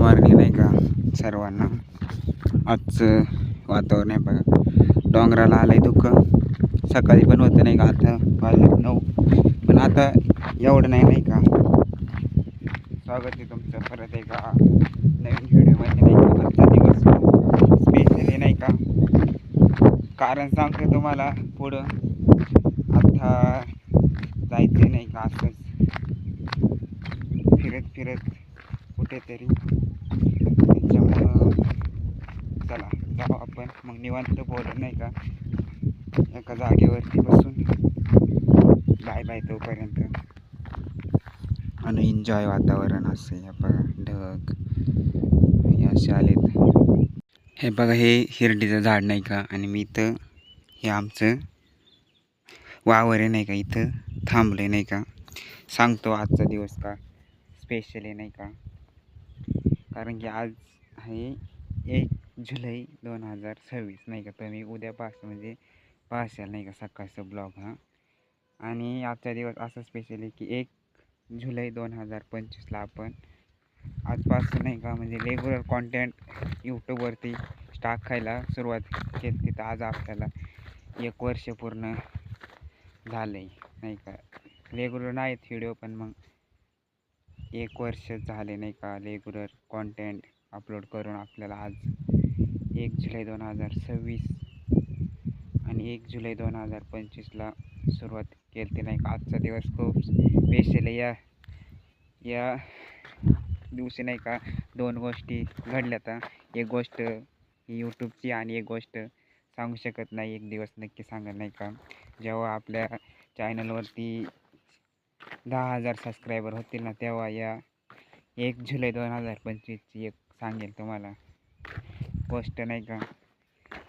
Morning नाही का सर्वांना. आजचं वातावरण आहे बघा, डोंगराला आलंय धुकं. सकाळी पण होतं नाही का, आता वाजले 9, पण आता एवढं नाही का. स्वागत आहे तुमचं परत एका नवीन व्हिडिओमध्ये नाही का. आजचा दिवस स्पेशली नाही का, कारण सांगतो तुम्हाला पुढं. आता जायचं नाही का असंच फिरत फिरत कुठेतरी. त्याच्यामुळं चला जाऊ आपण मग निवांत बोलू नाही का, एका जागेवरती बसून. बाय बाय तोपर्यंत. आणि एन्जॉय वातावरण असं हे बघा, ढग हे असे आलेत. हे बघा, हे हिरडीचं झाड नाही का, आणि मी इथं हे आमचं वावर आहे नाही का, इथं थांबले नाही का. सांगतो आजचा दिवस का स्पेशल आहे नाही का, कारण की आज आहे 1 जुलै 2026 नाही का. तर मी उद्यापासून म्हणजे पाहशाल नाही का सकाळचा ब्लॉग हा. आणि आजचा दिवस असा स्पेशल आहे की 1 जुलै 2025ला आपण आजपासून नाही का म्हणजे रेग्युलर कॉन्टेंट यूट्यूबवरती टाकायला सुरुवात केली. तर आज आपल्याला 1 वर्ष पूर्ण झालं आहे नाही का. रेग्युलर नाहीत व्हिडिओ, पण मग 1 वर्ष झाले नाही का रेग्युलर कॉन्टेंट अपलोड करून. आपल्याला आज 1 जुलै 2026 आणि 1 जुलै 2025ला सुरुवात केली नाही का. आजचा दिवस खूप स्पेशल आहे. या दिवशी नाही का 2 गोष्टी घडल्यात. एक गोष्ट ही यूट्यूबची आणि एक गोष्ट सांगू शकत नाही, एक दिवस नक्की सांगा नाही का. जेव्हा आपल्या चॅनलवरती 10,000 सबस्क्रायबर होतील ना, तेव्हा या 1 जुलै 2025ची एक सांगेल तुम्हाला गोष्ट नाही का.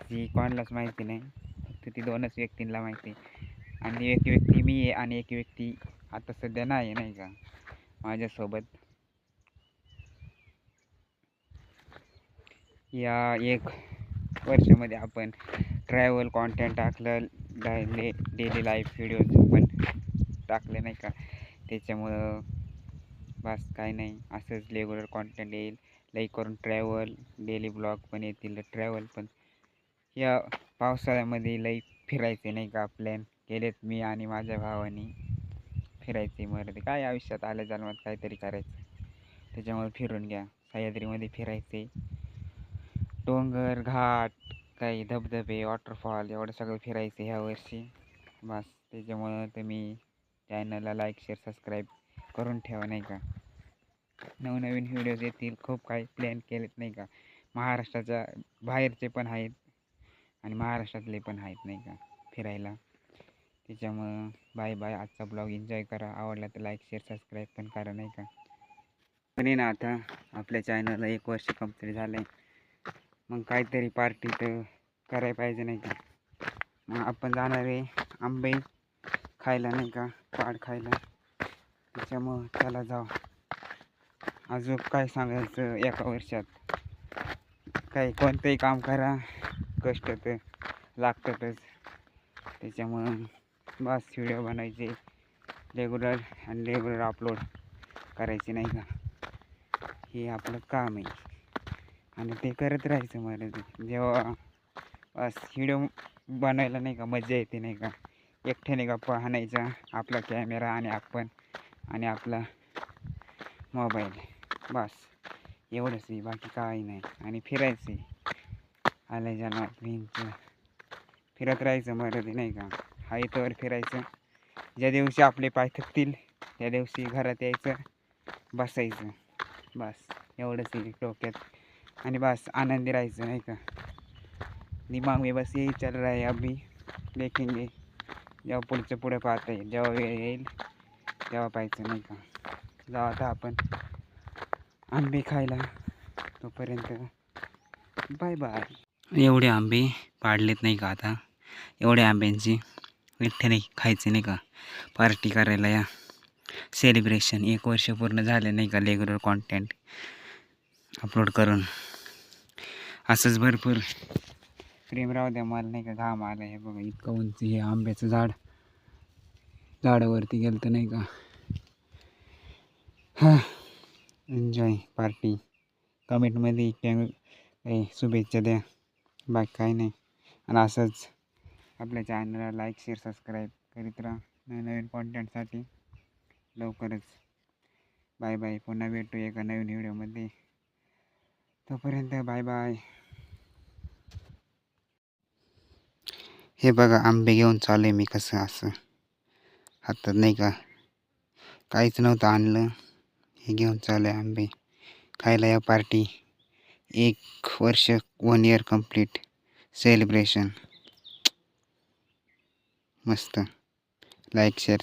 ती कोणालाच माहिती नाही, फक्त ती 2च व्यक्तींना माहिती. आणि एक व्यक्ती मी आहे आणि एक व्यक्ती आता सध्या नाही नाही का माझ्यासोबत. या 1 वर्षामध्ये आपण ट्रॅव्हल कॉन्टेंट टाकलं, डेली लाईफ व्हिडिओज पण टाकले नाही का. त्याच्यामुळं बस काही नाही, असंच रेग्युलर कॉन्टेंट येईल. लाईक करून ट्रॅव्हल डेली ब्लॉग पण येतील. ट्रॅव्हल पण या पावसाळ्यामध्ये लई फिरायचे नाही का प्लॅन केलेत मी आणि माझ्या भावाने. फिरायचे मग काय आयुष्यात आलं जन्मात काहीतरी करायचं, त्याच्यामुळे फिरून घ्या. सह्याद्रीमध्ये फिरायचे, डोंगर घाट काही धबधबे वॉटरफॉल एवढं सगळं फिरायचं ह्या वर्षी बस. त्याच्यामुळं तुम्ही चॅनलला लाईक शेअर सबस्क्राईब करून ठेवा नाही का. नवनवीन व्हिडिओज येतील, खूप काही प्लॅन केलेत नाही का. महाराष्ट्राच्या बाहेरचे पण आहेत आणि महाराष्ट्रातले पण आहेत नाही का फिरायला. त्याच्यामुळं बाय बाय. आजचा ब्लॉग एन्जॉय करा, आवडला तर लाईक शेअर सबस्क्राईब पण करा नाही का. पण ना आता आपल्या चॅनलला 1 वर्ष कंप्लीट झालं आहे, मग काहीतरी पार्टी तर करायला पाहिजे नाही का. मग आपण जाणार आहे आंबे खायला नाही का, पाड खायला. त्याच्यामुळं चला जाऊ. अजून काय सांगायचं, 1 वर्षात काही कोणतंही काम करा, कष्ट तर लागतातच. त्याच्यामुळं बस व्हिडिओ बनायचे रेग्युलर आणि रेग्युलर अपलोड करायचे नाही का, हे आपलं काम आहे. आणि ते करत राहायचं. मला जेव्हा बस व्हिडिओ बनायला नाही का मजा येते नाही का. एकट्याने गप्पा हाणायचा, आपला कॅमेरा आणि आपण आणि आपला मोबाईल, बस एवढंच आहे, बाकी काही नाही. आणि फिरायचं आलं जन्मात भिंचं फिरत राहायचं मराठी नाही का. हा इथंवर फिरायचं. ज्या दिवशी आपले पाय थकतील त्या दिवशी घरात यायचं, बसायचं, बस एवढंच आहे डोक्यात. आणि बस आनंदी राहायचं नाही का. दिमाग में बस यही चल रहा है, अभी देखेंगे जेव्हा पुढचं पुढे पाहता येईल, जेव्हा वेळ येईल तेव्हा पाहायचं नाही का. जाऊ आता आपण आंबे खायला, तोपर्यंत बाय बाय. एवढे आंबे पाडलेत नाही का आता. एवढ्या आंब्यांची एकट्याने खायचे नाही का, पार्टी करायला या. सेलिब्रेशन 1 वर्ष पूर्ण झाले नाही का रेग्युलर कॉन्टेंट अपलोड करून. असंच भरपूर प्रेम राहू द्या मला नाही का. घाम आला हे बघा, इतकं उंच हे आंब्याचं झाडावरती गेलं तर नाही का. हा एन्जॉय पार्टी कमेंटमध्ये काही शुभेच्छा द्या, बाकी काही नाही. आणि असंच आपल्या चॅनलला लाईक शेअर सबस्क्राईब करीत राहा नवीन कॉन्टेंटसाठी. लवकरच बाय बाय. पुन्हा भेटू एका नवीन व्हिडिओमध्ये. तोपर्यंत बाय बाय. हे बघा आंबे घेऊन चालू आहे मी, कसं असं हातात नाही का काहीच नव्हतं आणलं, हे घेऊन चालू आहे आंबे खायला. या पार्टी 1 वर्ष 1 इयर कंप्लीट सेलिब्रेशन. मस्त. Like share